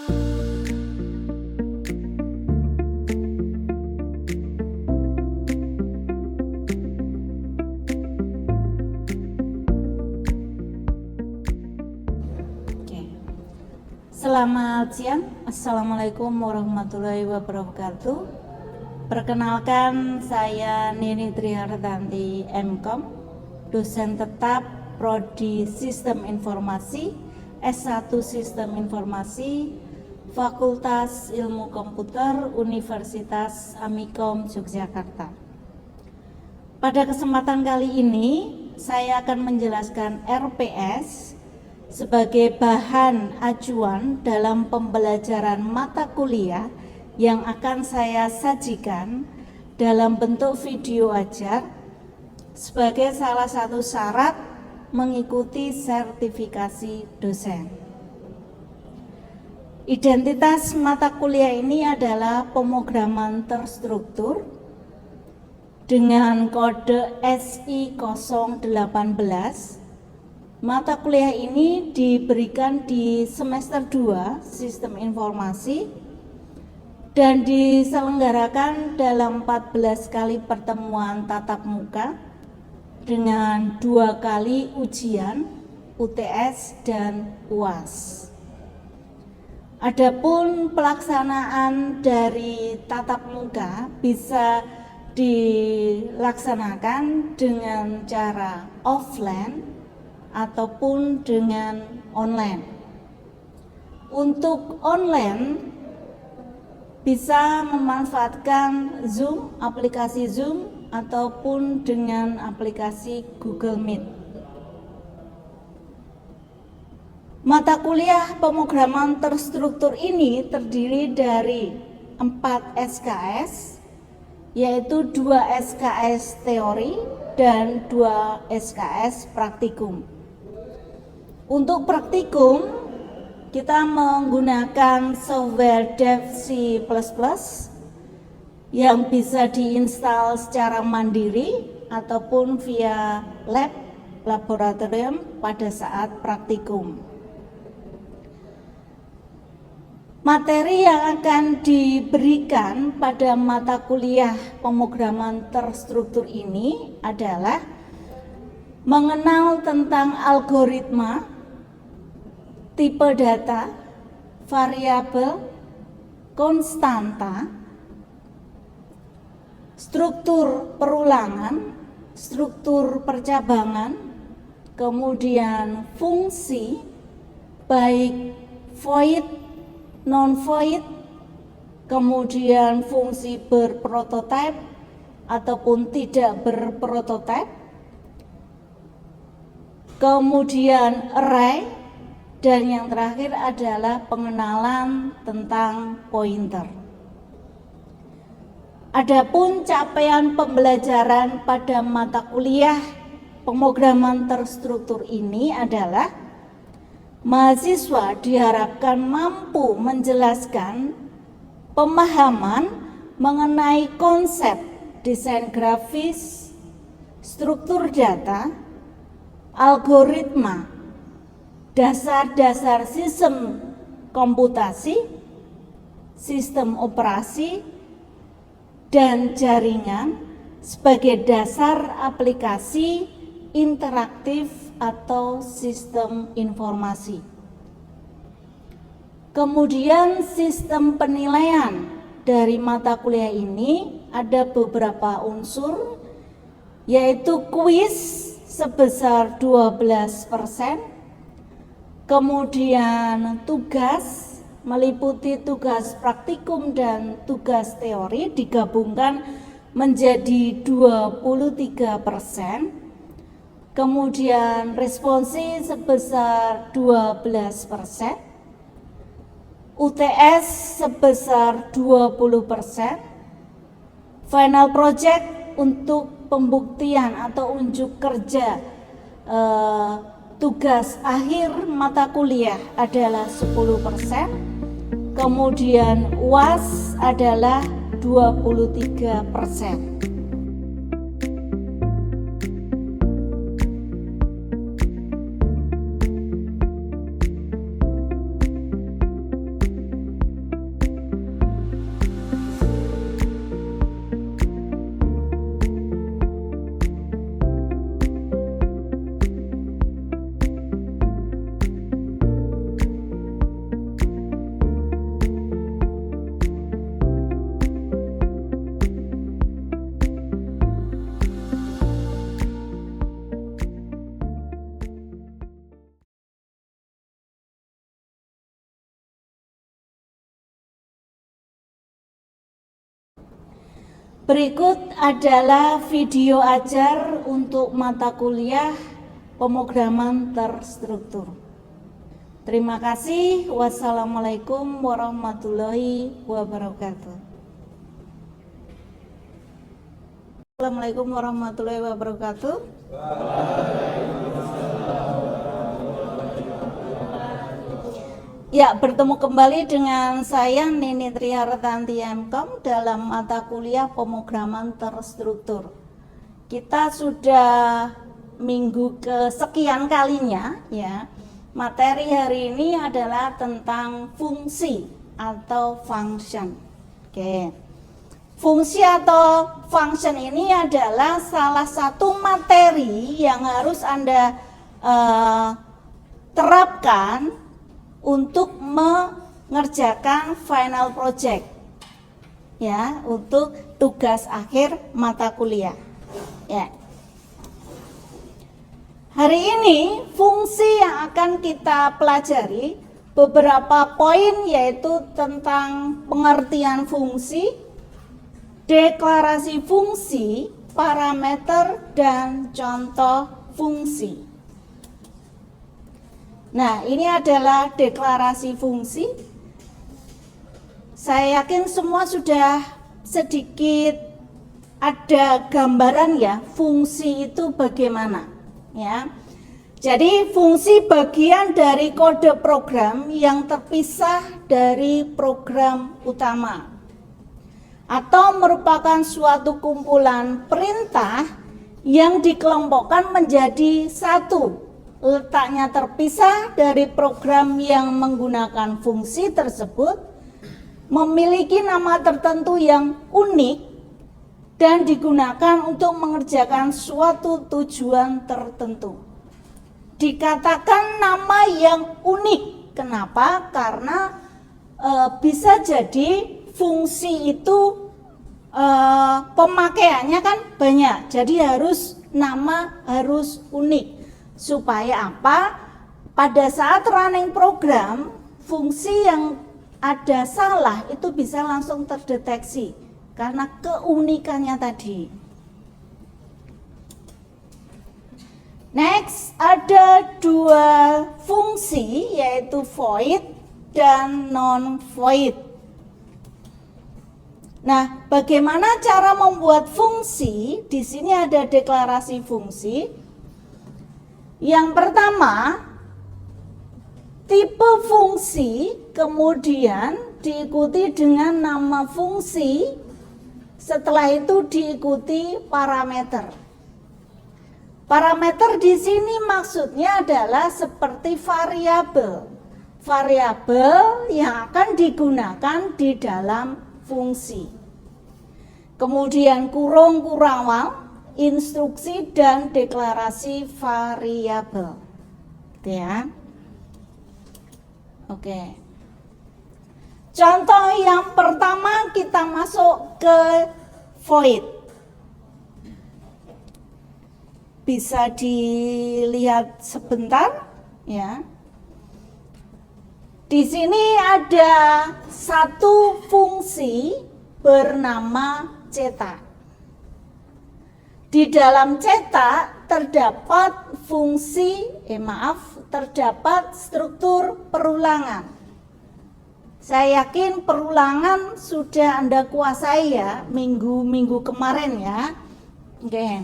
Selamat siang, Assalamualaikum warahmatullahi wabarakatuh. Perkenalkan, saya Nini Trihartanti MKom, dosen tetap Prodi Sistem Informasi, S1 Sistem Informasi, Fakultas Ilmu Komputer, Universitas Amikom Yogyakarta. Pada kesempatan kali ini, saya akan menjelaskan RPS sebagai bahan acuan dalam pembelajaran mata kuliah yang akan saya sajikan dalam bentuk video ajar sebagai salah satu syarat mengikuti sertifikasi dosen. Identitas mata kuliah ini adalah pemrograman terstruktur dengan kode SI 018. Mata kuliah ini diberikan di semester 2 Sistem Informasi dan diselenggarakan dalam 14 kali pertemuan tatap muka dengan 2 kali ujian UTS dan UAS. Adapun pelaksanaan dari tatap muka bisa dilaksanakan dengan cara offline ataupun dengan online. Untuk online bisa memanfaatkan Zoom, aplikasi Zoom ataupun dengan aplikasi Google Meet. Mata kuliah pemrograman terstruktur ini terdiri dari 4 SKS, yaitu 2 SKS teori dan 2 SKS praktikum. Untuk praktikum, kita menggunakan software Dev C++ yang bisa diinstal secara mandiri ataupun via laboratorium pada saat praktikum. Materi yang akan diberikan pada mata kuliah pemrograman terstruktur ini adalah mengenal tentang algoritma, tipe data, variabel, konstanta, struktur perulangan, struktur percabangan, kemudian fungsi, baik void, non-void, kemudian fungsi berprototipe ataupun tidak berprototipe, kemudian array, dan yang terakhir adalah pengenalan tentang pointer. Adapun capaian pembelajaran pada mata kuliah pemrograman terstruktur ini adalah mahasiswa diharapkan mampu menjelaskan pemahaman mengenai konsep desain grafis, struktur data, algoritma, dasar-dasar sistem komputasi, sistem operasi, dan jaringan sebagai dasar aplikasi interaktif atau sistem informasi. Kemudian sistem penilaian dari mata kuliah ini ada beberapa unsur, yaitu kuis sebesar 12%, kemudian tugas meliputi tugas praktikum dan tugas teori digabungkan menjadi 23%, kemudian responsi sebesar 12%, UTS sebesar 20%, final project untuk pembuktian atau unjuk kerja tugas akhir mata kuliah adalah 10%, kemudian UAS adalah 23%. Berikut adalah video ajar untuk mata kuliah pemrograman terstruktur. Terima kasih. Wassalamualaikum warahmatullahi wabarakatuh. Assalamualaikum warahmatullahi wabarakatuh. Ya, bertemu kembali dengan saya Nini Trihartanti MKom dalam mata kuliah pemrograman terstruktur. Kita sudah minggu kesekian kalinya ya. Materi hari ini adalah tentang fungsi atau function. Oke. Fungsi atau function ini adalah salah satu materi yang harus Anda terapkan untuk mengerjakan final project, ya, untuk tugas akhir mata kuliah. Ya. Hari ini fungsi yang akan kita pelajari beberapa poin, yaitu tentang pengertian fungsi, deklarasi fungsi, parameter, dan contoh fungsi. Nah, ini adalah deklarasi fungsi. Saya yakin semua sudah sedikit ada gambaran ya, fungsi itu bagaimana ya. Jadi fungsi bagian dari kode program yang terpisah dari program utama, atau merupakan suatu kumpulan perintah yang dikelompokkan menjadi satu, letaknya terpisah dari program yang menggunakan fungsi tersebut, memiliki nama tertentu yang unik dan digunakan untuk mengerjakan suatu tujuan tertentu. Dikatakan nama yang unik. Kenapa? Karena bisa jadi fungsi itu pemakaiannya kan banyak, jadi nama harus unik. Supaya apa? Pada saat running program, fungsi yang ada salah itu bisa langsung terdeteksi karena keunikannya tadi. Next, ada dua fungsi, yaitu void dan non-void. Nah, bagaimana cara membuat fungsi? Di sini ada deklarasi fungsi. Yang pertama, tipe fungsi, kemudian diikuti dengan nama fungsi, setelah itu diikuti parameter. Parameter di sini maksudnya adalah seperti variabel. Variabel yang akan digunakan di dalam fungsi. Kemudian kurung kurawal, instruksi dan deklarasi variabel. Ya. Oke. Contoh yang pertama, kita masuk ke void. Bisa dilihat sebentar ya. Di sini ada satu fungsi bernama cetak. Di dalam cetak terdapat terdapat struktur perulangan. Saya yakin perulangan sudah Anda kuasai ya, minggu kemarin ya. Oke.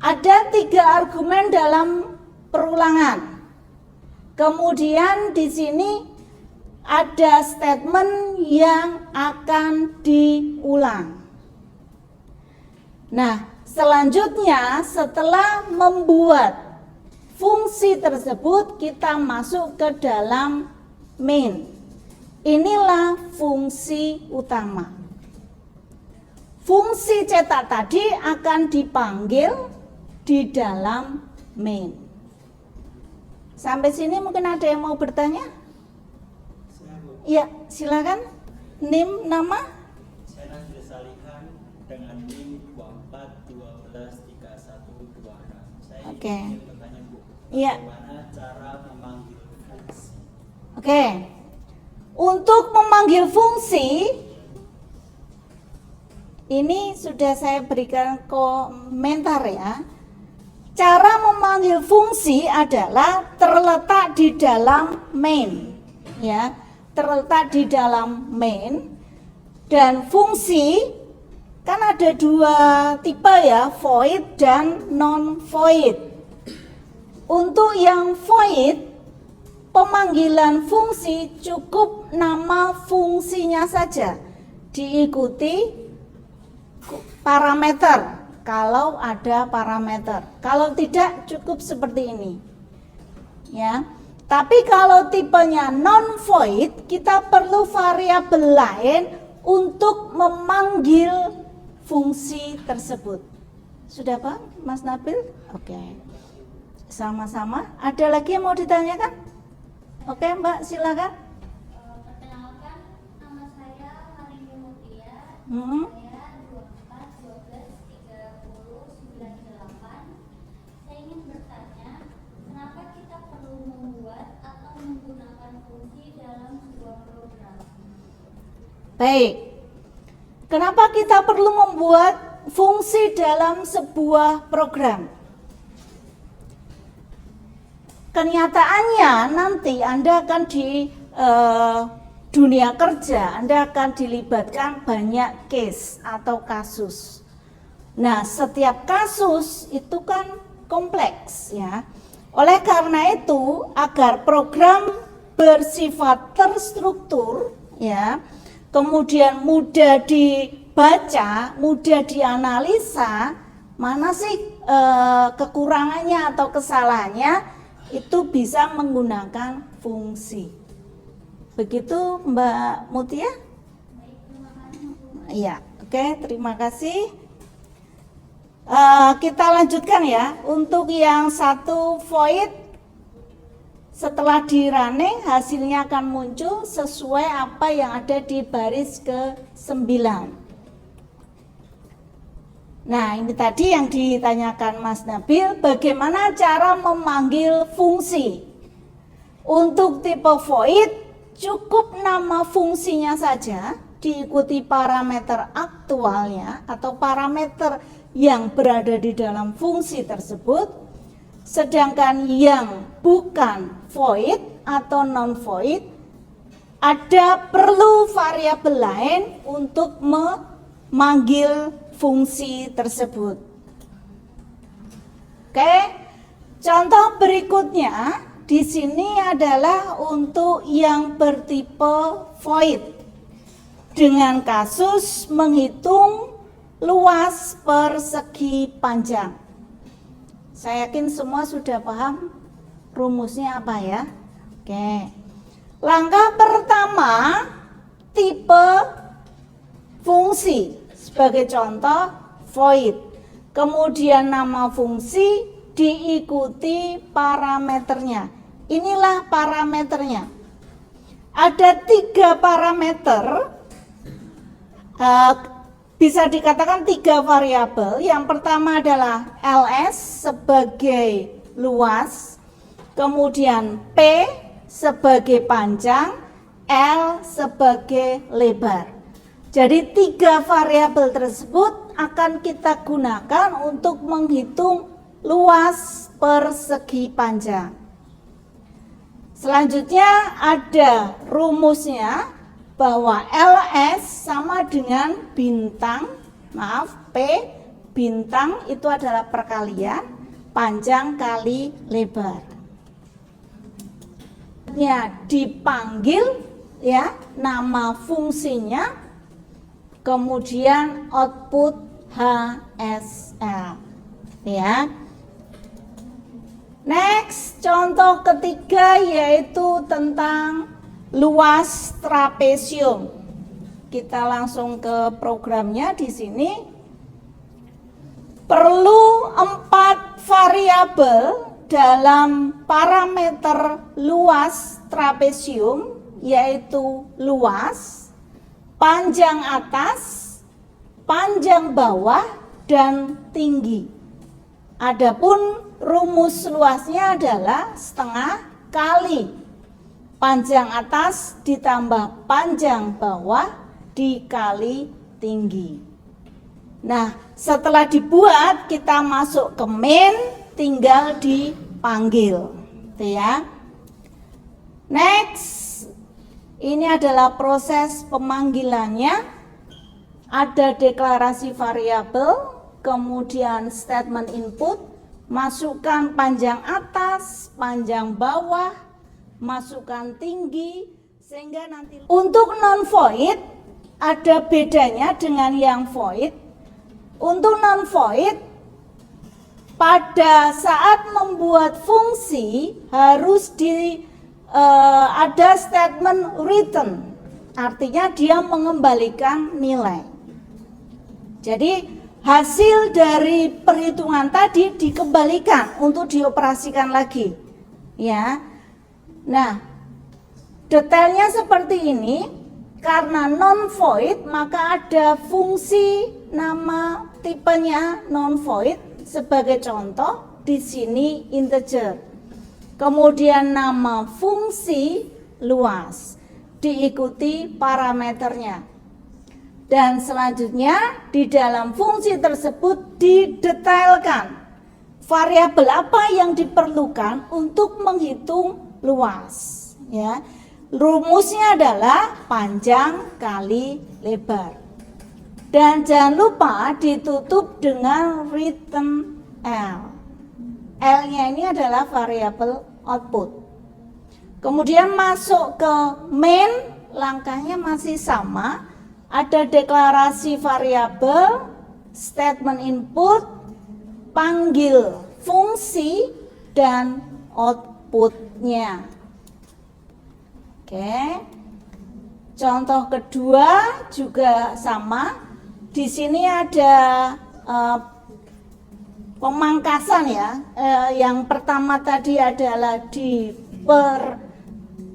Ada 3 argumen dalam perulangan. Kemudian di sini ada statement yang akan diulang. Nah, selanjutnya setelah membuat fungsi tersebut, kita masuk ke dalam main. Inilah fungsi utama. Fungsi cetak tadi akan dipanggil di dalam main. Sampai sini mungkin ada yang mau bertanya? Ya, silakan. NIM nama? Saya Salihan dengan NIM 24123126. Saya ingin bertanya, Bu. Iya. Bagaimana cara memanggil fungsi? Oke. Untuk memanggil fungsi, ini sudah saya berikan komentar ya. Cara memanggil fungsi adalah terletak di dalam main, ya, terletak di dalam main. Dan fungsi kan ada dua tipe ya, void dan non void. Untuk yang void, pemanggilan fungsi cukup nama fungsinya saja, diikuti parameter kalau ada parameter. Kalau tidak, cukup seperti ini. Ya. Tapi kalau tipenya non void, kita perlu variabel lain untuk memanggil fungsi tersebut. Sudah Pak, Mas Nabil? Oke. Sama-sama. Ada lagi yang mau ditanyakan? Oke, Mbak, silakan. Perkenalkan, nama saya Marini Mutia. Hmm. Saya 24/12/30/98. Saya ingin bertanya, kenapa kita perlu membuat atau menggunakan fungsi dalam sebuah program? Baik. Kenapa kita perlu membuat fungsi dalam sebuah program? Kenyataannya nanti Anda akan di dunia kerja, Anda akan dilibatkan banyak case atau kasus. Nah, setiap kasus itu kan kompleks ya. Oleh karena itu, agar program bersifat terstruktur ya, kemudian mudah dibaca, mudah dianalisa, mana sih kekurangannya atau kesalahannya, itu bisa menggunakan fungsi. Begitu Mbak Mutia? Baik, terima kasih. Iya, oke, terima kasih. Kita lanjutkan ya. Untuk yang satu void, setelah di running hasilnya akan muncul sesuai apa yang ada di baris ke-9. Nah, ini tadi yang ditanyakan Mas Nabil, bagaimana cara memanggil fungsi. Untuk tipe void, cukup nama fungsinya saja, diikuti parameter aktualnya atau parameter yang berada di dalam fungsi tersebut. Sedangkan yang bukan void atau non void, ada perlu variabel lain untuk memanggil fungsi tersebut. Oke, contoh berikutnya di sini adalah untuk yang bertipe void dengan kasus menghitung luas persegi panjang. Saya yakin semua sudah paham rumusnya apa ya. Oke, langkah pertama tipe fungsi. Sebagai contoh, void. Kemudian nama fungsi diikuti parameternya. Inilah parameternya. Ada 3 parameter, bisa dikatakan 3 variabel. Yang pertama adalah LS sebagai luas, kemudian P sebagai panjang, L sebagai lebar. Jadi 3 variabel tersebut akan kita gunakan untuk menghitung luas persegi panjang. Selanjutnya ada rumusnya bahwa LS sama dengan bintang, P bintang itu adalah perkalian panjang kali lebar. Ya, dipanggil ya nama fungsinya, kemudian output HSL ya. Next, contoh ketiga yaitu tentang luas trapesium. Kita langsung ke programnya di sini. Perlu 4 variabel dalam parameter luas trapesium, yaitu luas, panjang atas, panjang bawah, dan tinggi. Adapun rumus luasnya adalah setengah kali panjang atas ditambah panjang bawah dikali tinggi. Nah, setelah dibuat kita masuk ke main, tinggal dipanggil, gitu ya. Next, ini adalah proses pemanggilannya. Ada deklarasi variabel, kemudian statement input, masukkan panjang atas, panjang bawah, masukkan tinggi, sehingga nanti untuk non void ada bedanya dengan yang void. Untuk non void pada saat membuat fungsi harus ada statement return, artinya dia mengembalikan nilai. Jadi hasil dari perhitungan tadi dikembalikan untuk dioperasikan lagi, ya. Nah, detailnya seperti ini. Karena non void maka ada fungsi nama tipenya non void, sebagai contoh di sini integer. Kemudian nama fungsi luas diikuti parameternya. Dan selanjutnya di dalam fungsi tersebut didetailkan variabel apa yang diperlukan untuk menghitung luas, ya. Rumusnya adalah panjang kali lebar. Dan jangan lupa ditutup dengan return L. L-nya ini adalah variabel output. Kemudian masuk ke main, langkahnya masih sama. Ada deklarasi variabel, statement input, panggil fungsi, dan outputnya. Oke, contoh kedua juga sama. Di sini ada pemangkasan ya. Yang pertama tadi adalah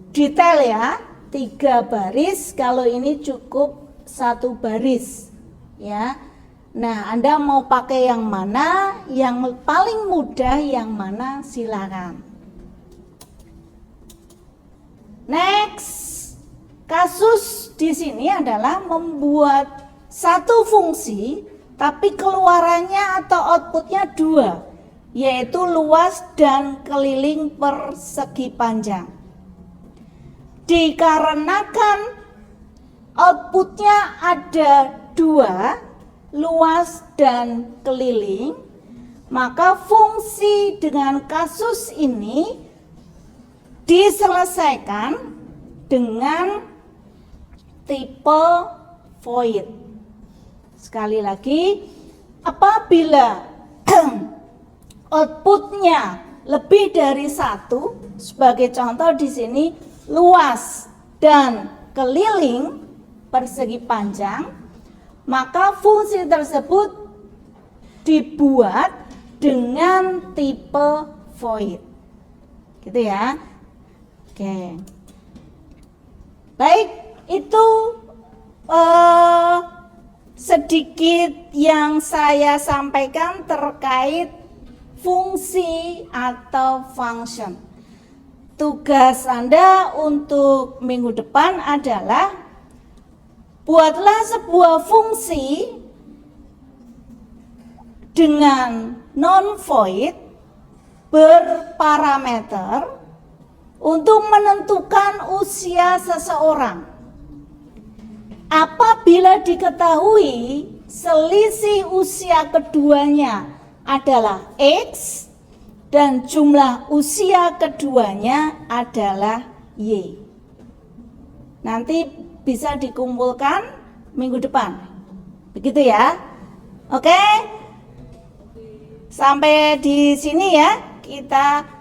detail ya, 3 baris. Kalau ini cukup 1 baris, ya. Nah, Anda mau pakai yang mana? Yang paling mudah yang mana? Silakan. Next, kasus di sini adalah membuat satu fungsi, tapi keluarannya atau outputnya 2, yaitu luas dan keliling persegi panjang. Dikarenakan outputnya ada 2, luas dan keliling, maka fungsi dengan kasus ini diselesaikan dengan tipe void. Sekali lagi, apabila outputnya lebih dari 1, sebagai contoh di sini luas dan keliling persegi panjang, maka fungsi tersebut dibuat dengan tipe void. Gitu ya. Oke, baik, itu sedikit yang saya sampaikan terkait fungsi atau function. Tugas Anda untuk minggu depan adalah buatlah sebuah fungsi dengan non-void berparameter untuk menentukan usia seseorang. Apabila diketahui selisih usia keduanya adalah X dan jumlah usia keduanya adalah Y, nanti bisa dikumpulkan minggu depan. Begitu ya. Oke? Sampai di sini ya. Kita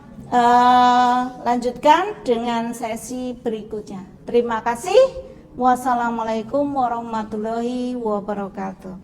lanjutkan dengan sesi berikutnya. Terima kasih. Wassalamualaikum warahmatullahi wabarakatuh.